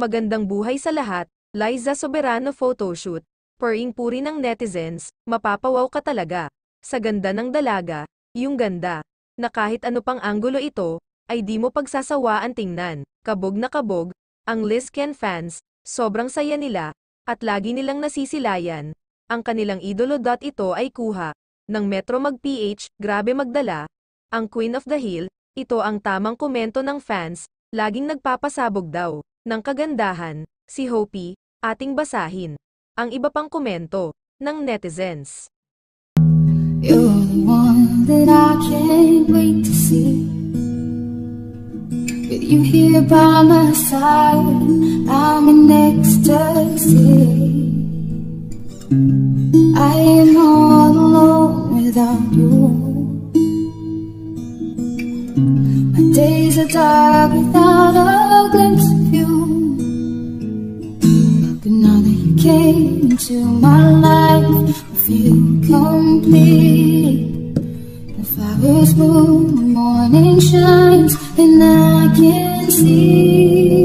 Magandang buhay sa lahat, Liza Soberano photoshoot. Puring-puri ng netizens, mapapawaw ka talaga. Sa ganda ng dalaga, yung ganda, na kahit ano pang anggulo ito, ay di mo pagsasawaan tingnan. Kabog na kabog, ang Liz Ken fans, sobrang saya nila, at lagi nilang nasisilayan. Ang kanilang idolo. Ito ay kuha ng Metro Mag-PH, grabe magdala. Ang Queen of the Hill, ito ang tamang komento ng fans, laging nagpapasabog daw ng kagandahan, si Hopi, ating basahin ang iba pang komento ng netizens. You're the one that I can't wait to see. With you here by my side, I'm in ecstasy. I am all alone without you. My days are dark without a glimpse of you. But now that you came into my life, I feel complete. The flowers bloom, the morning shines, and I can see